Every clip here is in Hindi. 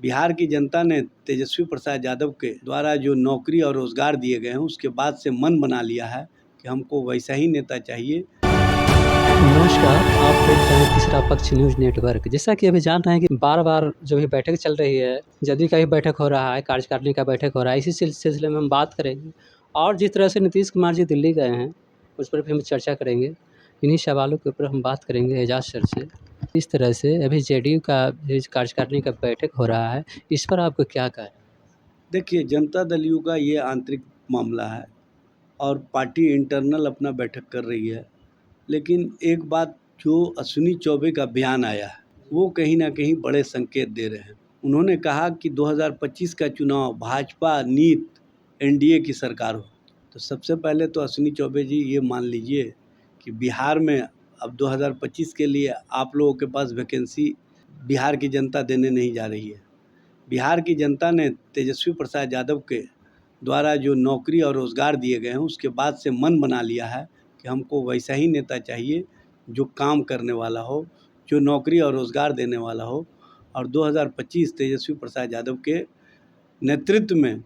बिहार की जनता ने तेजस्वी प्रसाद यादव के द्वारा जो नौकरी और रोजगार दिए गए हैं उसके बाद से मन बना लिया है कि हमको वैसा ही नेता चाहिए। नमस्कार, आप देख रहे हैं तीसरा पक्ष न्यूज़ नेटवर्क। जैसा कि अभी जान रहे हैं कि बार-बार जो भी बैठक चल रही है, जदयू का भी बैठक हो रहा है, कार्यकारिणी का बैठक हो रहा है, इसी सिलसिले में हम बात करेंगे। और जिस तरह से नीतीश कुमार जी दिल्ली गए हैं, उस पर भी हम चर्चा करेंगे। इन्हीं सवालों के ऊपर हम बात करेंगे एजाज सर से। इस तरह से अभी जेडीयू का इस कार्यकारिणी का बैठक हो रहा है, इस पर आपको क्या कहना है? देखिए, जनता दल यू का ये आंतरिक मामला है और पार्टी इंटरनल अपना बैठक कर रही है। लेकिन एक बात, जो अश्विनी चौबे का बयान आया है वो कहीं ना कहीं बड़े संकेत दे रहे हैं। उन्होंने कहा कि 2025 का चुनाव भाजपा नीत एनडीए की सरकार हो। तो सबसे पहले तो अश्विनी चौबे जी ये मान लीजिए कि बिहार में अब 2025 के लिए आप लोगों के पास वैकेंसी बिहार की जनता देने नहीं जा रही है। बिहार की जनता ने तेजस्वी प्रसाद यादव के द्वारा जो नौकरी और रोज़गार दिए गए हैं उसके बाद से मन बना लिया है कि हमको वैसा ही नेता चाहिए जो काम करने वाला हो, जो नौकरी और रोज़गार देने वाला हो। और 2025 तेजस्वी प्रसाद यादव के नेतृत्व में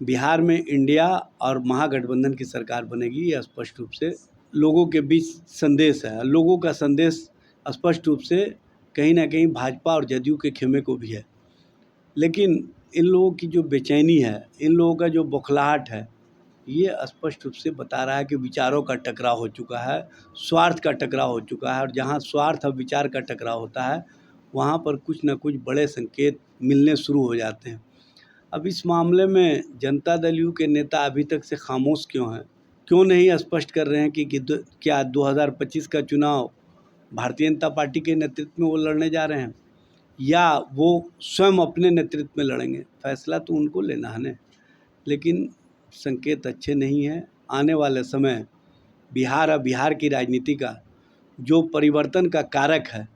बिहार में इंडिया और महागठबंधन की सरकार बनेगी। यह स्पष्ट रूप से लोगों के बीच संदेश है। लोगों का संदेश स्पष्ट रूप से कहीं ना कहीं भाजपा और जदयू के खेमे को भी है। लेकिन इन लोगों की जो बेचैनी है, इन लोगों का जो बौखलाहट है, ये स्पष्ट रूप से बता रहा है कि विचारों का टकराव हो चुका है, स्वार्थ का टकराव हो चुका है। और जहाँ स्वार्थ और विचार का टकराव होता है वहाँ पर कुछ न कुछ बड़े संकेत मिलने शुरू हो जाते हैं। अब इस मामले में जनता दल यू के नेता अभी तक से खामोश क्यों हैं? क्यों नहीं स्पष्ट कर रहे हैं कि क्या 2025 का चुनाव भारतीय जनता पार्टी के नेतृत्व में वो लड़ने जा रहे हैं या वो स्वयं अपने नेतृत्व में लड़ेंगे? फैसला तो उनको लेना है ना। लेकिन संकेत अच्छे नहीं हैं। आने वाले समय बिहार और बिहार की राजनीति का जो परिवर्तन का कारक है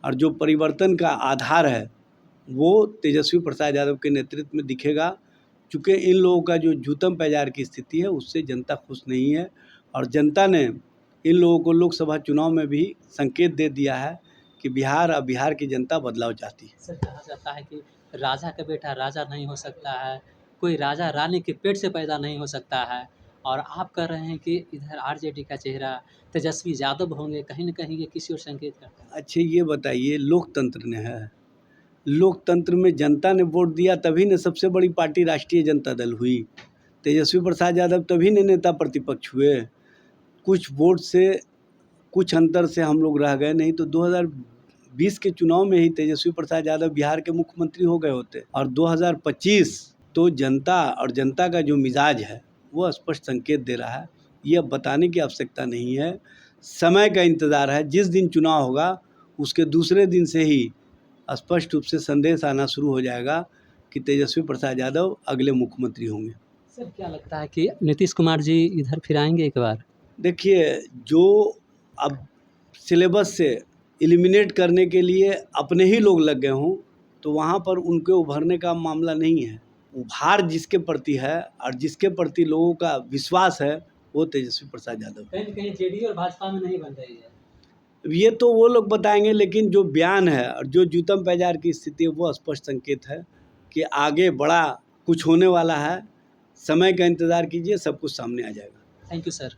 और जो परिवर्तन का आधार है वो तेजस्वी प्रसाद यादव के नेतृत्व में दिखेगा। चूँकि इन लोगों का जो जूतम पैजार की स्थिति है उससे जनता खुश नहीं है और जनता ने इन लोगों को लोकसभा चुनाव में भी संकेत दे दिया है कि बिहार और बिहार की जनता बदलाव चाहती है। सर, कहा जाता है कि राजा का बेटा राजा नहीं हो सकता है, कोई राजा रानी के पेट से पैदा नहीं हो सकता है। और आप कह रहे हैं कि इधर आरजेडी का चेहरा तेजस्वी यादव होंगे, कहीं न कहीं ये किसी और संकेत करता है। अच्छा ये बताइए, लोकतंत्र ने है, लोकतंत्र में जनता ने वोट दिया तभी ने सबसे बड़ी पार्टी राष्ट्रीय जनता दल हुई। तेजस्वी प्रसाद यादव तभी ने नेता प्रतिपक्ष हुए। कुछ वोट से, कुछ अंतर से हम लोग रह गए, नहीं तो 2020 के चुनाव में ही तेजस्वी प्रसाद यादव बिहार के मुख्यमंत्री हो गए होते। और 2025 तो जनता और जनता का जो मिजाज है वो स्पष्ट संकेत दे रहा है। ये अब बताने की आवश्यकता नहीं है, समय का इंतज़ार है। जिस दिन चुनाव होगा उसके दूसरे दिन से ही स्पष्ट रूप से संदेश आना शुरू हो जाएगा कि तेजस्वी प्रसाद यादव अगले मुख्यमंत्री होंगे। सर, क्या लगता है कि नीतीश कुमार जी इधर फिर आएँगे एक बार? देखिए, जो अब सिलेबस से एलिमिनेट करने के लिए अपने ही लोग लग गए हों तो वहाँ पर उनके उभरने का मामला नहीं है। उभार जिसके प्रति है और जिसके प्रति लोगों का विश्वास है वो तेजस्वी प्रसाद यादव। कहीं न कहीं जेडीयू और भाजपा में नहीं बन रही है। ये तो वो लोग बताएंगे, लेकिन जो बयान है और जो जूतम पैजार की स्थिति है वो स्पष्ट संकेत है कि आगे बड़ा कुछ होने वाला है। समय का इंतज़ार कीजिए, सब कुछ सामने आ जाएगा। Thank you sir.